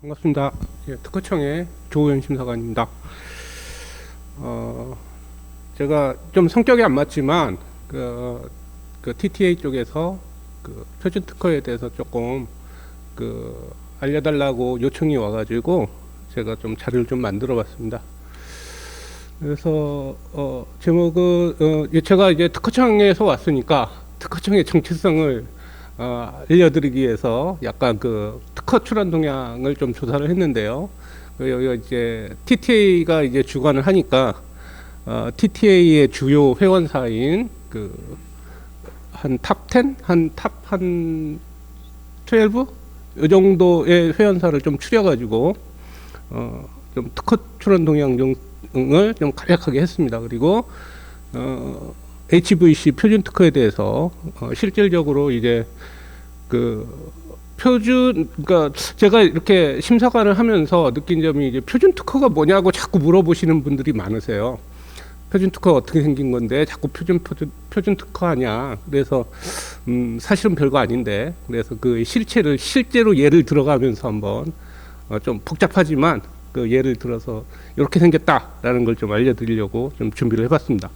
반갑습니다. 예, 특허청의 조우현 심사관입니다. 제가 좀 성격이 안 맞지만 그 TTA 쪽에서 그 표준 특허에 대해서 조금 알려달라고 요청이 와가지고 제가 좀 자료를 좀 만들어봤습니다. 그래서 제목은 제가 이제 특허청에서 왔으니까 특허청의 정체성을 알려드리기 위해서 약간 그 특허 출원 동향을 좀 조사를 했는데요. 여기가 이제 TTA가 이제 주관을 하니까 TTA의 주요 회원사인 한 탑 10, 한 12? 이 정도의 회원사를 좀 추려가지고 좀 특허 출원 동향을 좀 간략하게 했습니다. 그리고 HVC 표준 특허에 대해서 실질적으로 이제 그러니까 제가 이렇게 심사관을 하면서 느낀 점이 이제 표준 특허가 뭐냐고 자꾸 물어보시는 분들이 많으세요. 표준 특허가 어떻게 생긴 건데 자꾸 표준 특허 하냐. 그래서 사실은 별거 아닌데, 그래서 그 실제로 예를 들어가면서 한번 좀 복잡하지만 그 예를 들어서 이렇게 생겼다라는 걸 좀 알려드리려고 좀 준비를 해봤습니다.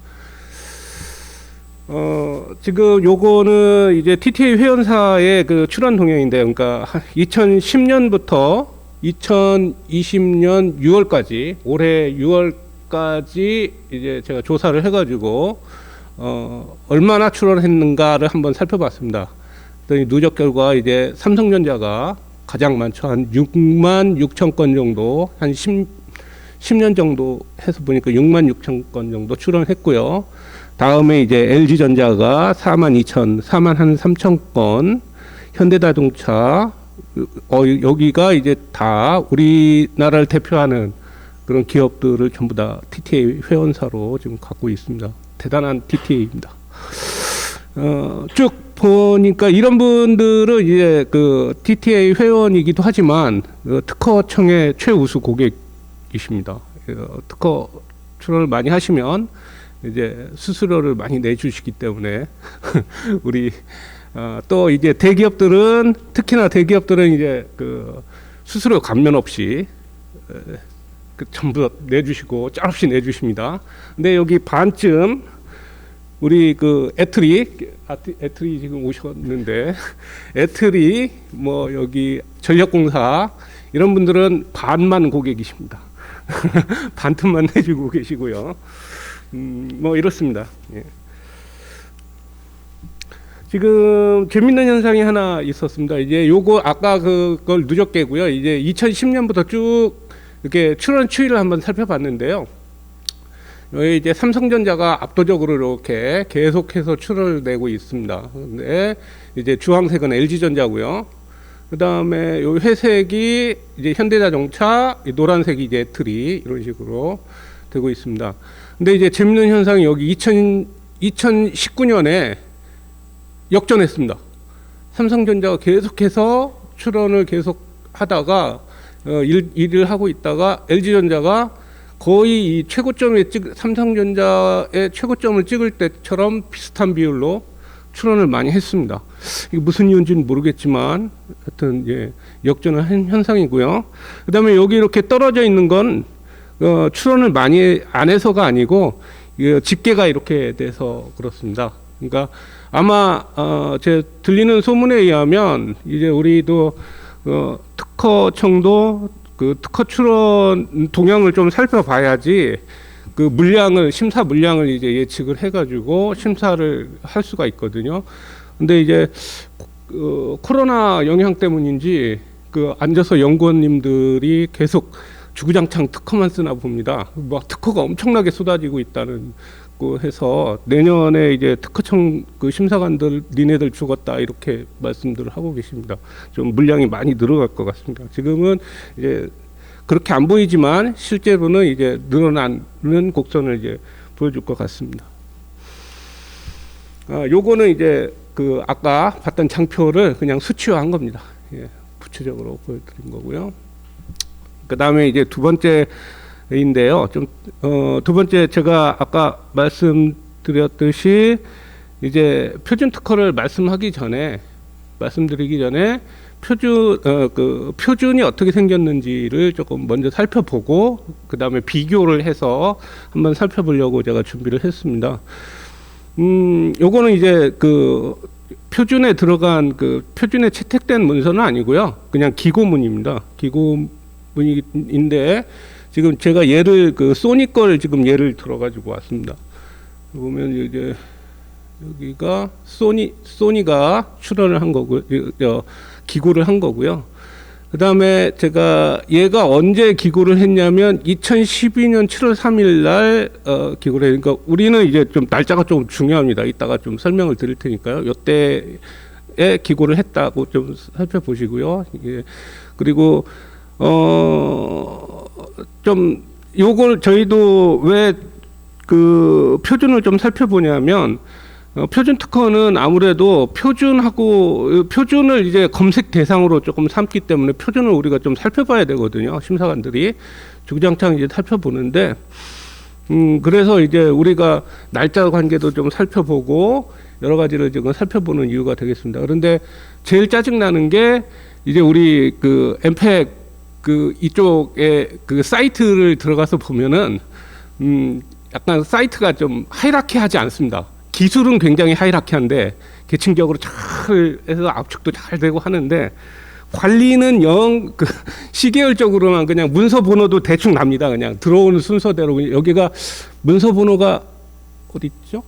지금 요거는 이제 TTA 회원사의 그 출원 동향인데, 그러니까 2010년부터 2020년 6월까지, 올해 6월까지 이제 제가 조사를 해가지고, 얼마나 출원했는가를 한번 살펴봤습니다. 그랬더니 누적 결과 이제 삼성전자가 가장 많죠. 한 6만 6천 건 정도, 한 10년 정도 해서 보니까 6만 6천 건 정도 출원했고요. 다음에 이제 LG전자가 4만 한 3천 건, 현대자동차, 여기가 이제 다 우리나라를 대표하는 그런 기업들을 전부 다 TTA 회원사로 지금 갖고 있습니다. 대단한 TTA입니다. 쭉 보니까 이런 분들은 이제 그 TTA 회원이기도 하지만 특허청의 최우수 고객이십니다. 특허 출원을 많이 하시면 이제 수수료를 많이 내주시기 때문에 우리 또 이제 대기업들은, 특히나 대기업들은 이제 그 수수료 감면 없이 전부 내주시고 짤없이 내주십니다. 근데 여기 반쯤 우리 애트리 지금 오셨는데, 애트리 뭐 여기 전력공사 이런 분들은 반만 고객이십니다. 반틈만 내주고 계시고요. 뭐 이렇습니다. 예. 지금 재밌는 현상이 하나 있었습니다. 이제 요거 아까 그걸 누적계고요. 이제 2010년부터 쭉 이렇게 출원 추이를 한번 살펴봤는데요. 여기 이제 삼성전자가 압도적으로 이렇게 계속해서 출원을 내고 있습니다. 근데 이제 주황색은 LG전자고요. 그 다음에 요 회색이 이제 현대자동차, 노란색이 이제 애트리, 이런 식으로 되고 있습니다. 근데 이제 재밌는 현상이 여기 2019년에 역전했습니다. 삼성전자가 계속해서 출원을 계속 하다가 일을 하고 있다가 LG전자가 거의 이 삼성전자의 최고점을 찍을 때처럼 비슷한 비율로 출원을 많이 했습니다. 이게 무슨 이유인지는 모르겠지만 하여튼 예, 역전을 한 현상이고요. 그다음에 여기 이렇게 떨어져 있는 건 출원을 많이 안 해서가 아니고 집계가 이렇게 돼서 그렇습니다. 그러니까 아마 제 들리는 소문에 의하면 이제 우리도 특허청도 그 특허 출원 동향을 좀 살펴봐야지 그 심사 물량을 이제 예측을 해가지고 심사를 할 수가 있거든요. 근데 이제 코로나 영향 때문인지 앉아서 연구원님들이 계속 주구장창 특허만 쓰나 봅니다. 막 특허가 엄청나게 쏟아지고 있다는 거 해서 내년에 이제 특허청 심사관들 니네들 죽었다 이렇게 말씀들을 하고 계십니다. 좀 물량이 많이 늘어갈 것 같습니다. 지금은 이제 그렇게 안 보이지만 실제로는 이제 늘어나는 곡선을 이제 보여줄 것 같습니다. 요거는 이제 아까 봤던 장표를 그냥 수치화한 겁니다. 예, 구체적으로 보여드린 거고요. 그 다음에 이제 두 번째인데요. 두 번째 제가 아까 말씀드렸듯이 이제 표준 특허를 말씀하기 전에 말씀드리기 전에 표준이 어떻게 생겼는지를 조금 먼저 살펴보고 그 다음에 비교를 해서 한번 살펴보려고 제가 준비를 했습니다. 요거는 이제 그 표준에 들어간 그 표준에 채택된 문서는 아니고요. 그냥 기고문입니다. 기고문인데 지금 제가 얘를 그 소니 걸 지금 예를 들어가지고 왔습니다. 보면 이제 여기가 소니가 출원을 한 거고, 기고를 한 거고요. 그 다음에 제가 얘가 언제 기고를 했냐면 2012년 7월 3일 날 기고를 해요. 그러니까 우리는 이제 좀 날짜가 좀 중요합니다. 이따가 좀 설명을 드릴 테니까요. 요때에 기고를 했다고 좀 살펴보시고요. 예. 그리고 좀 요걸 저희도 왜 그 표준을 좀 살펴보냐면 표준 특허는 아무래도 표준을 이제 검색 대상으로 조금 삼기 때문에 표준을 우리가 좀 살펴봐야 되거든요. 심사관들이 주구장창 이제 살펴보는데 그래서 이제 우리가 날짜 관계도 좀 살펴보고 여러 가지를 지금 살펴보는 이유가 되겠습니다. 그런데 제일 짜증 나는 게 이제 우리 그 엠팩 그 이쪽에 그 사이트를 들어가서 보면은 약간 사이트가 좀 하이라키하지 않습니다. 기술은 굉장히 하이라키한데 계층적으로 잘 해서 압축도 잘 되고 하는데 관리는 영 그 시계열적으로만 그냥 문서 번호도 대충 납니다. 그냥 들어오는 순서대로 여기가 문서 번호가 어디 있죠?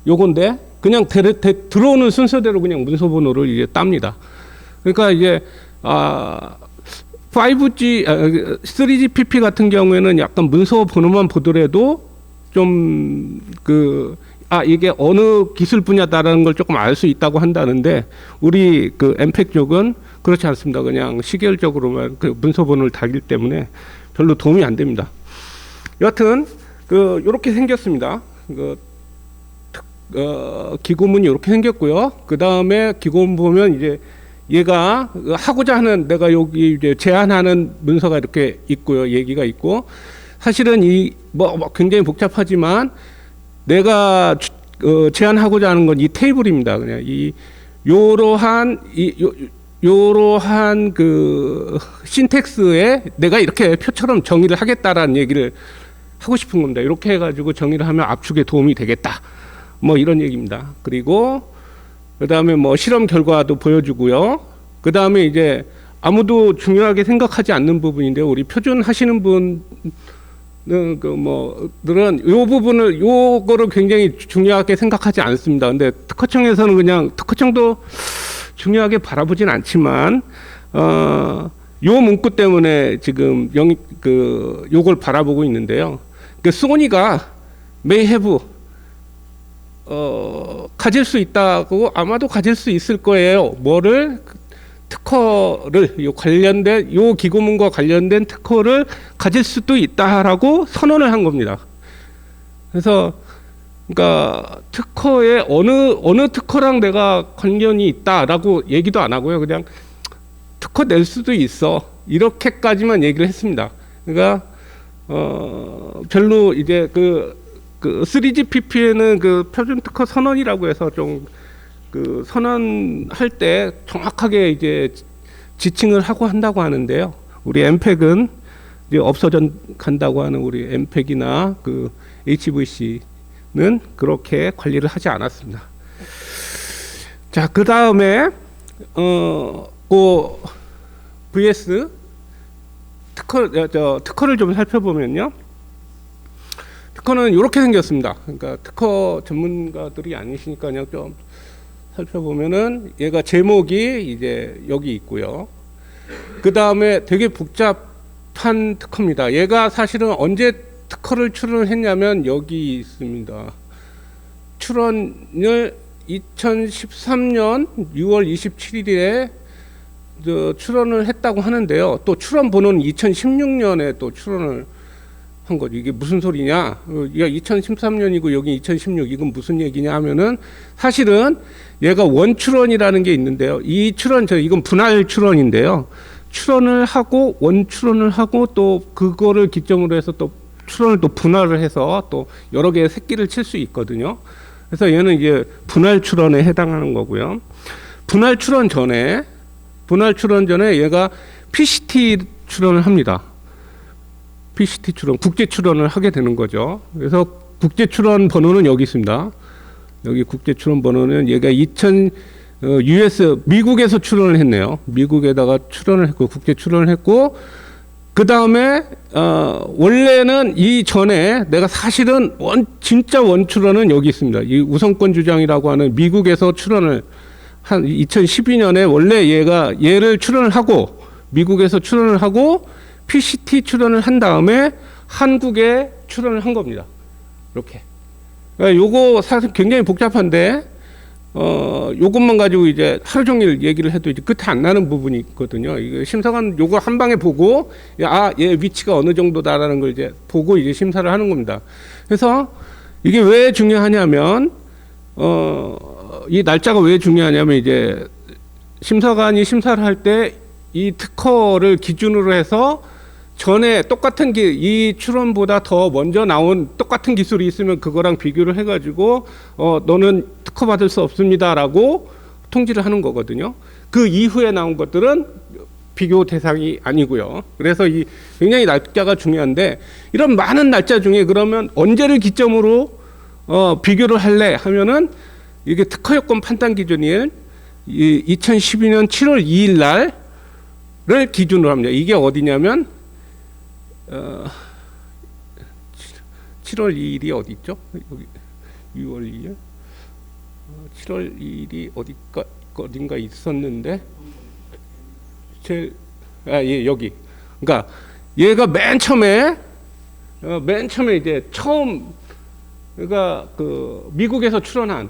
요건데 그냥 들어오는 순서대로 그냥 문서 번호를 이제 땁니다. 그러니까 이제 3GPP 같은 경우에는 약간 문서 번호만 보더라도 좀 이게 어느 기술 분야다라는 걸 조금 알 수 있다고 한다는데 우리 그 엠팩 쪽은 그렇지 않습니다. 그냥 시계열적으로만 그 문서 번호를 달기 때문에 별로 도움이 안 됩니다. 여하튼 요렇게 생겼습니다. 기고문이 이렇게 생겼고요. 그 다음에 기고문 보면 이제 얘가 하고자 하는 내가 여기 이제 제안하는 문서가 이렇게 있고요. 얘기가 있고 사실은 뭐 굉장히 복잡하지만 내가 제안하고자 하는 건 이 테이블입니다. 그냥 요러한 그 신텍스에 내가 이렇게 표처럼 정의를 하겠다라는 얘기를 하고 싶은 겁니다. 이렇게 해가지고 정의를 하면 압축에 도움이 되겠다. 뭐 이런 얘기입니다. 그리고 그 다음에 뭐 실험 결과도 보여주고요. 그 다음에 이제 아무도 중요하게 생각하지 않는 부분인데 우리 표준 하시는 분들은 요거를 굉장히 중요하게 생각하지 않습니다. 근데 특허청에서는 그냥 특허청도 중요하게 바라보진 않지만 요 문구 때문에 지금 요걸 바라보고 있는데요. 그 소니가 may have 가질 수 있다고 아마도 가질 수 있을 거예요. 뭐를 특허를 관련된 요 기고문과 관련된 특허를 가질 수도 있다라고 선언을 한 겁니다. 그래서 그러니까 특허에 어느 특허랑 내가 관련이 있다라고 얘기도 안 하고요. 그냥 특허 낼 수도 있어 이렇게까지만 얘기를 했습니다. 그러니까 별로 이제 그 3GPP에는 그 표준 특허 선언이라고 해서 좀 그 선언할 때 정확하게 이제 지칭을 하고 한다고 하는데요. 우리 엠팩은 이제 없어져 간다고 하는 우리 엠팩이나 그 HVC는 그렇게 관리를 하지 않았습니다. 자, 그 다음에 VS 특허를 좀 살펴보면요. 특허는 이렇게 생겼습니다. 그러니까 특허 전문가들이 아니시니까 그냥 좀 살펴보면은 얘가 제목이 이제 여기 있고요. 그 다음에 되게 복잡한 특허입니다. 얘가 사실은 언제 특허를 출원했냐면 여기 있습니다. 출원을 2013년 6월 27일에 출원을 했다고 하는데요. 또 출원 번호는 2016년에 또 출원을 한 거죠. 이게 무슨 소리냐? 2013년이고 여기 2016 이건 무슨 얘기냐 하면은 사실은 얘가 원출원이라는 게 있는데요. 이 출원 이건 분할 출원인데요. 출원을 하고 원출원을 하고 또 그거를 기점으로 해서 또 출원을 또 분할을 해서 또 여러 개의 새끼를 칠 수 있거든요. 그래서 얘는 이제 분할 출원에 해당하는 거고요. 분할 출원 전에 얘가 PCT 출원을 합니다. PCT 출원, 국제 출원을 하게 되는 거죠. 그래서 국제 출원 번호는 여기 있습니다. 여기 국제 출원 번호는 얘가 미국에서 출원을 했네요. 미국에다가 출원을 했고, 국제 출원을 했고, 그 다음에, 원래는 이 전에 내가 사실은 진짜 원출원은 여기 있습니다. 이 우선권 주장이라고 하는 미국에서 출원을 한 2012년에 원래 얘를 출원을 하고, 미국에서 출원을 하고, PCT 출원을 한 다음에 한국에 출원을 한 겁니다. 이렇게. 요거 사실 굉장히 복잡한데, 요것만 가지고 이제 하루 종일 얘기를 해도 이제 끝이 안 나는 부분이 있거든요. 이거 심사관 요거 한 방에 보고, 얘 위치가 어느 정도다라는 걸 이제 보고 이제 심사를 하는 겁니다. 그래서 이게 왜 중요하냐면, 이 날짜가 왜 중요하냐면 이제 심사관이 심사를 할 때 이 특허를 기준으로 해서 전에 똑같은 이 출원보다 더 먼저 나온 똑같은 기술이 있으면 그거랑 비교를 해가지고 너는 특허 받을 수 없습니다라고 통지를 하는 거거든요. 그 이후에 나온 것들은 비교 대상이 아니고요. 그래서 이 굉장히 날짜가 중요한데 이런 많은 날짜 중에 그러면 언제를 기점으로 비교를 할래 하면은 이게 특허 요건 판단 기준일 2012년 7월 2일 날을 기준으로 합니다. 이게 어디냐면 7월 2일이 어디 있죠? 여기 6월 2일 7월 2일이 어딘가 있었는데 예, 여기. 그러니까 얘가 맨 처음에 이제 그러니까 그 미국에서 출원한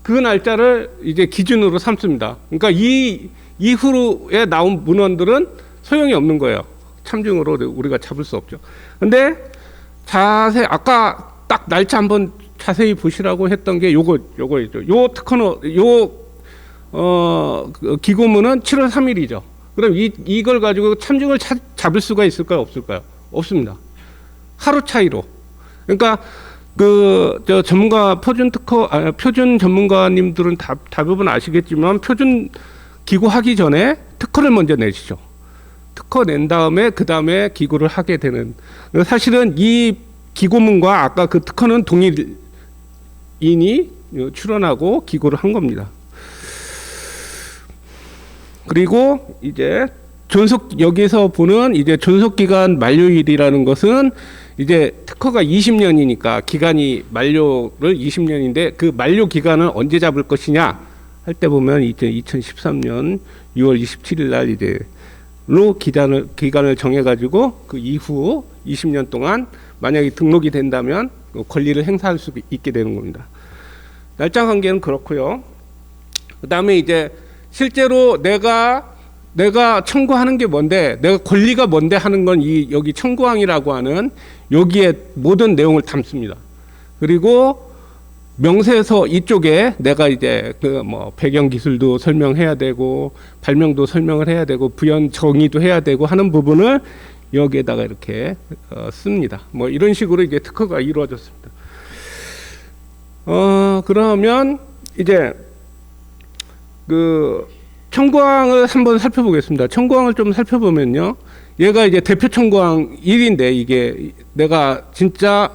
그 날짜를 이제 기준으로 삼습니다. 그러니까 이 이후에 나온 문헌들은 소용이 없는 거예요. 참증으로 우리가 잡을 수 없죠. 근데 아까 딱 날짜 한번 자세히 보시라고 했던 게 요거죠. 요 특허는 기고문은 7월 3일이죠. 그럼 이걸 가지고 참증을 잡을 수가 있을까요? 없을까요? 없습니다. 하루 차이로. 그러니까 저 전문가 표준 전문가님들은 대부분 아시겠지만 표준 기고하기 전에 특허를 먼저 내시죠. 특허 낸 다음에 그 다음에 기고를 하게 되는. 사실은 이 기고문과 아까 그 특허는 동일인이 출원하고 기고를 한 겁니다. 그리고 이제 여기서 보는 이제 존속기간 만료일이라는 것은 이제 특허가 20년이니까 기간이 만료를 20년인데 그 만료 기간을 언제 잡을 것이냐 할 때 보면 이제 2013년 6월 27일 날 이제 기간을 정해가지고 그 이후 20년 동안 만약에 등록이 된다면 권리를 행사할 수 있게 되는 겁니다. 날짜 관계는 그렇고요. 그 다음에 이제 실제로 내가 청구하는 게 뭔데, 내가 권리가 뭔데 하는 건 여기 청구항이라고 하는 여기에 모든 내용을 담습니다. 그리고 명세서 이쪽에 내가 이제 배경 기술도 설명해야 되고 발명도 설명을 해야 되고 부연 정의도 해야 되고 하는 부분을 여기에다가 이렇게 씁니다. 이런 식으로 이제 특허가 이루어졌습니다. 그러면 이제 청구항을 한번 살펴보겠습니다. 청구항을 좀 살펴보면요. 얘가 이제 대표 청구항 1인데 이게 내가 진짜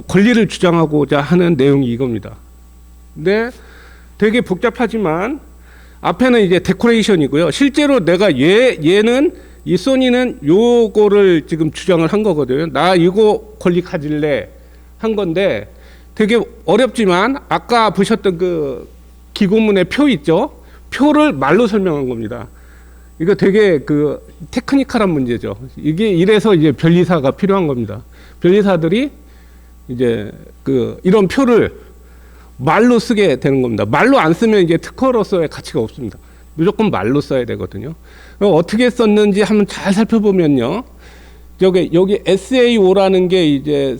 권리를 주장하고자 하는 내용이 이겁니다. 근데 되게 복잡하지만 앞에는 이제 데코레이션이고요. 실제로 내가 이 소니는 요거를 지금 주장을 한 거거든요. 나 이거 권리 가질래 한 건데 되게 어렵지만 아까 보셨던 그 기고문의 표 있죠? 표를 말로 설명한 겁니다. 이거 되게 테크니컬한 문제죠. 이게 이래서 이제 변리사가 필요한 겁니다. 변리사들이 이제 이런 표를 말로 쓰게 되는 겁니다. 말로 안 쓰면 이제 특허로서의 가치가 없습니다. 무조건 말로 써야 되거든요. 어떻게 썼는지 한번 잘 살펴보면요. 여기 SAO라는 게 이제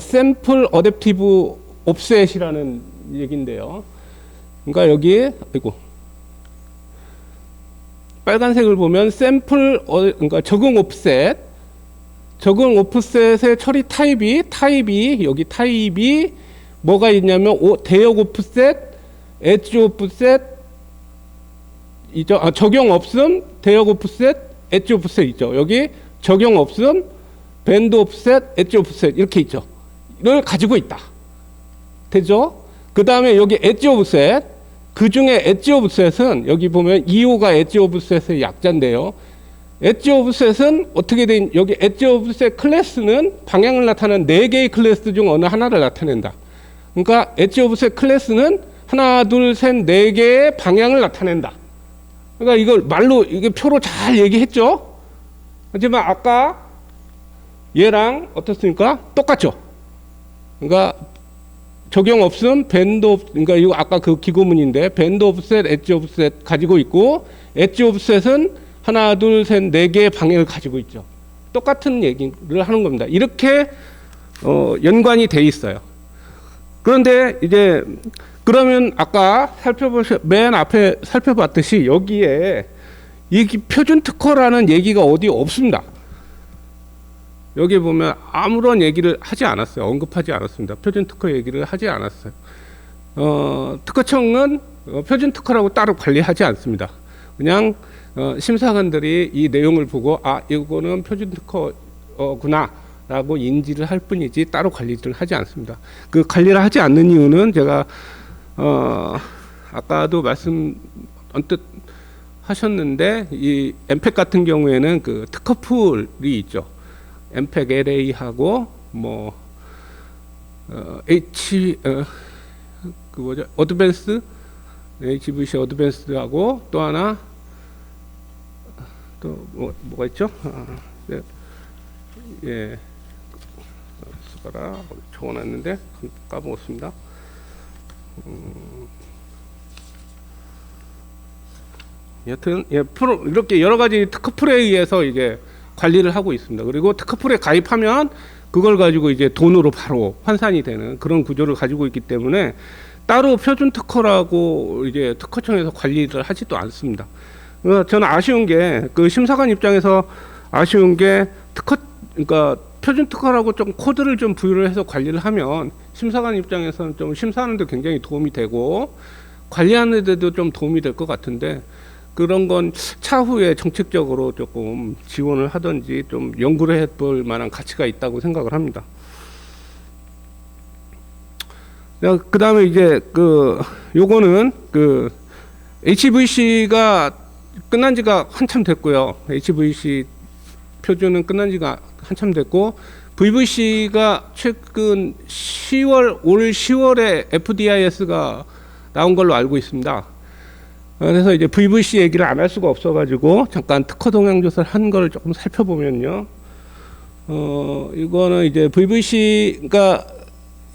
샘플 어댑티브 옵셋이라는 얘기인데요. 그러니까 여기 빨간색을 보면 그러니까 적응 오프셋의 처리 타입이 여기 타입이 뭐가 있냐면 대역 오프셋, 엣지 오프셋 있죠. 적용 없음, 대역 오프셋, 엣지 오프셋 있죠. 여기 적용 없음, 밴드 오프셋, 엣지 오프셋 이렇게 있죠. 이걸 가지고 있다. 되죠? 그 다음에 여기 엣지 오프셋, 그 중에 엣지 오프셋은 여기 보면 2호가 엣지 오프셋의 약자인데요. 엣지 오프셋은 어떻게 된, 여기 엣지 오프셋 클래스는 방향을 나타내는 4개의 클래스 중 어느 하나를 나타낸다. 그러니까 엣지 오프셋 클래스는 하나, 둘, 셋, 4개의 방향을 나타낸다. 그러니까 이걸 말로, 이게 표로 잘 얘기했죠? 하지만 아까 얘랑 어떻습니까? 똑같죠? 그러니까 적용 없음, 밴드 오프, 그러니까 이거 아까 그 기고문인데, 밴드 오프셋, 엣지 오프셋 가지고 있고, 엣지 오프셋은 하나, 둘, 셋, 4개의 방향을 가지고 있죠. 똑같은 얘기를 하는 겁니다. 이렇게 연관이 돼 있어요. 그런데 이제 그러면 아까 맨 앞에 살펴봤듯이 여기에 이 표준 특허라는 얘기가 어디 없습니다. 여기 보면 아무런 얘기를 하지 않았어요. 언급하지 않았습니다. 표준 특허 얘기를 하지 않았어요. 특허청은 표준 특허라고 따로 관리하지 않습니다. 그냥 심사관들이 이 내용을 보고 이거는 표준 특허구나 라고 인지를 할 뿐이지 따로 관리를 하지 않습니다. 그 관리를 하지 않는 이유는 제가 아까도 말씀 언뜻 하셨는데 이 엠팩 같은 경우에는 그 특허풀이 있죠. 엠팩 LA하고 뭐 어드밴스 HVC 어드밴스하고 또 하나 또 뭐가 있죠? 네. 예, 쓰거라 적어놨는데 까먹었습니다. 여튼 이렇게 여러 가지 특허풀에 의해서 이제 관리를 하고 있습니다. 그리고 특허풀에 가입하면 그걸 가지고 이제 돈으로 바로 환산이 되는 그런 구조를 가지고 있기 때문에 따로 표준 특허라고 이제 특허청에서 관리를 하지도 않습니다. 저는 아쉬운 게 그 심사관 입장에서 아쉬운 게 그러니까 표준 특허라고 좀 코드를 좀 부여를 해서 관리를 하면 심사관 입장에서는 좀 심사하는데 굉장히 도움이 되고 관리하는 데도 좀 도움이 될 것 같은데 그런 건 차후에 정책적으로 조금 지원을 하든지 좀 연구를 해볼 만한 가치가 있다고 생각을 합니다. 그 다음에 이제 요거는 HVC가 끝난 지가 한참 됐고요. HVC 표준은 끝난 지가 한참 됐고 VVC가 최근 올 10월에 FDIS가 나온 걸로 알고 있습니다. 그래서 이제 VVC 얘기를 안 할 수가 없어가지고 잠깐 특허 동향 조사를 한 걸 조금 살펴보면요. 이거는 이제 VVC가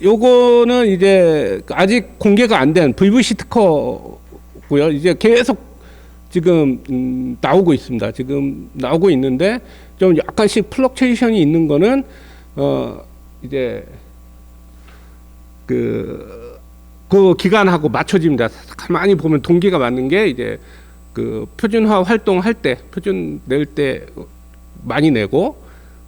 요거는 이제 아직 공개가 안 된 VVC 특허고요. 이제 계속 지금 나오고 있습니다. 지금 나오고 있는데 좀 약간씩 플럭체이션이 있는 거는 이제 그 기간하고 맞춰집니다. 가만히 보면 동기가 맞는 게 이제 그 표준화 활동할 때 표준 낼 때 많이 내고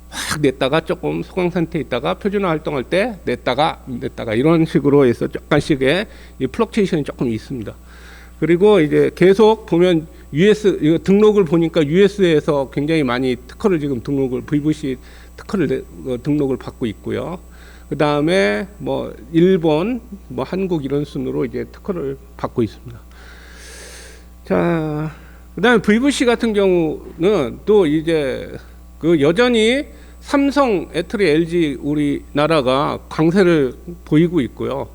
확 냈다가 조금 소강 상태에 있다가 표준화 활동할 때 냈다가 이런 식으로 해서 약간씩의 이 플럭체이션이 조금 있습니다. 그리고 이제 계속 보면 이거 등록을 보니까 US에서 굉장히 많이 특허를 지금 VVC 특허를 등록을 받고 있고요. 그 다음에 뭐 일본, 뭐 한국 이런 순으로 이제 특허를 받고 있습니다. 자, 그 다음에 VVC 같은 경우는 또 이제 여전히 삼성, 애틀이, LG 우리나라가 강세를 보이고 있고요.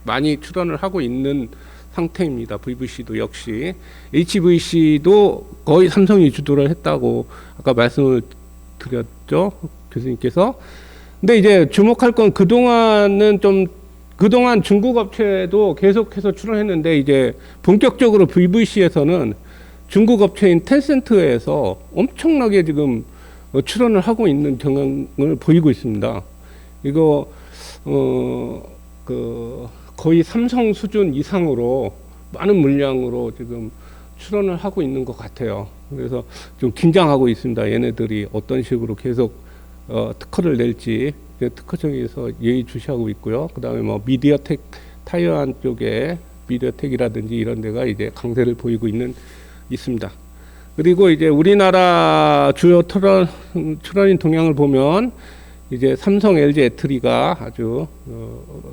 많이 출원을 하고 있는 상태입니다. VVC도 역시 HVC도 거의 삼성이 주도를 했다고 아까 말씀을 드렸죠, 교수님께서. 근데 이제 주목할 건 그동안 중국 업체도 계속해서 출원했는데 이제 본격적으로 VVC에서는 중국 업체인 텐센트에서 엄청나게 지금 출원을 하고 있는 경향을 보이고 있습니다. 이거 거의 삼성 수준 이상으로 많은 물량으로 지금 출원을 하고 있는 것 같아요. 그래서 좀 긴장하고 있습니다. 얘네들이 어떤 식으로 계속 특허를 낼지 특허청에서 예의주시하고 있고요. 그 다음에 뭐 미디어텍 타이완 쪽에 미디어텍이라든지 이런 데가 이제 강세를 보이고 있습니다. 그리고 이제 우리나라 주요 출원인 동향을 보면 이제 삼성, LG, 애트리가 아주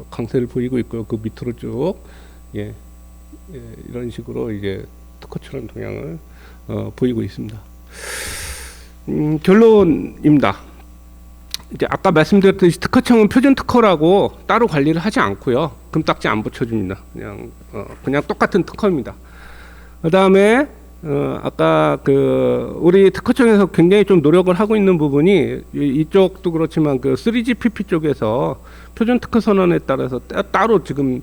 강세를 보이고 있고요. 그 밑으로 쭉 예, 이런 식으로 이제 특허 출원 동향을 보이고 있습니다. 결론입니다. 이제 아까 말씀드렸듯이 특허청은 표준 특허라고 따로 관리를 하지 않고요. 금딱지 안 붙여줍니다. 그냥 똑같은 특허입니다. 그다음에 아까 우리 특허청에서 굉장히 좀 노력을 하고 있는 부분이 이쪽도 그렇지만 3GPP 쪽에서 표준 특허 선언에 따라서 따로 지금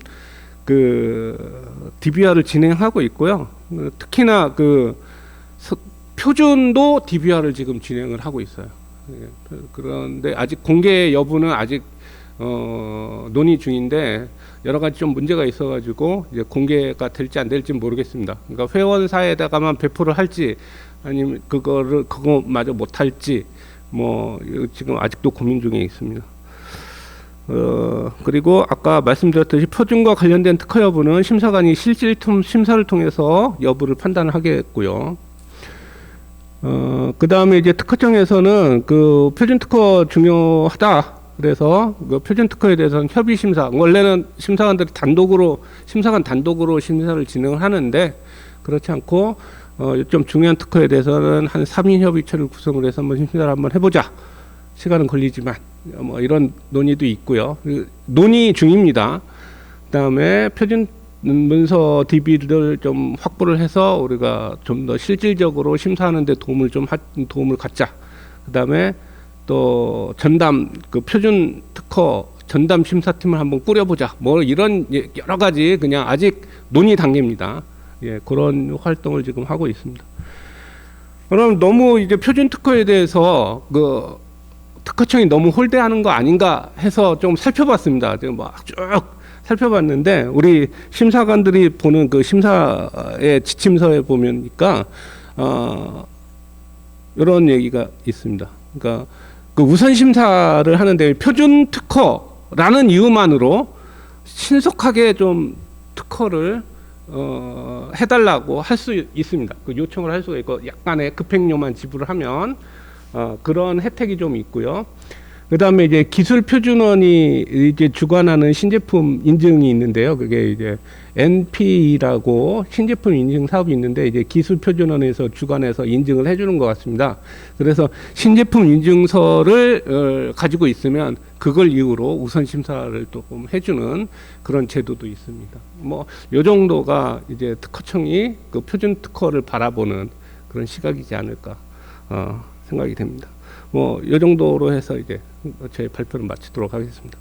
DBR을 진행하고 있고요. 특히나 표준도 DBR을 지금 진행을 하고 있어요. 그런데 아직 공개 여부는 아직 논의 중인데 여러 가지 좀 문제가 있어가지고 이제 공개가 될지 안 될지 모르겠습니다. 그러니까 회원사에다가만 배포를 할지 아니면 그거마저 못할지 뭐 지금 아직도 고민 중에 있습니다. 그리고 아까 말씀드렸듯이 표준과 관련된 특허 여부는 심사관이 실질품 심사를 통해서 여부를 판단하겠고요. 그 다음에 이제 특허청에서는 표준 특허 중요하다. 그래서 표준 특허에 대해서는 협의 심사. 원래는 심사관 단독으로 심사를 진행을 하는데 그렇지 않고 좀 중요한 특허에 대해서는 한 3인 협의체를 구성을 해서 한번 심사를 한번 해보자. 시간은 걸리지만 뭐 이런 논의도 있고요. 논의 중입니다. 그다음에 표준 문서 DB를 좀 확보를 해서 우리가 좀 더 실질적으로 심사하는 데 도움을 갖자. 그다음에 또 전담 표준 특허 전담 심사팀을 한번 꾸려보자. 뭐 이런 여러 가지 그냥 아직 논의 단계입니다. 예, 그런 활동을 지금 하고 있습니다. 그럼 너무 이제 표준 특허에 대해서 특허청이 너무 홀대하는 거 아닌가 해서 좀 살펴봤습니다. 지금 막 쭉 살펴봤는데 우리 심사관들이 보는 심사의 지침서에 보면니까 이런 얘기가 있습니다. 그러니까 우선 심사를 하는데 표준 특허라는 이유만으로 신속하게 좀 특허를 해달라고 할 수 있습니다. 요청을 할 수가 있고 약간의 급행료만 지불을 하면 그런 혜택이 좀 있고요. 그 다음에 이제 기술 표준원이 이제 주관하는 신제품 인증이 있는데요. 그게 이제 NP라고 신제품 인증 사업이 있는데 이제 기술 표준원에서 주관해서 인증을 해주는 것 같습니다. 그래서 신제품 인증서를 가지고 있으면 그걸 이유로 우선 심사를 조금 해주는 그런 제도도 있습니다. 뭐 요 정도가 이제 특허청이 표준 특허를 바라보는 그런 시각이지 않을까 생각이 됩니다. 뭐 이 정도로 해서 이제 제 발표를 마치도록 하겠습니다.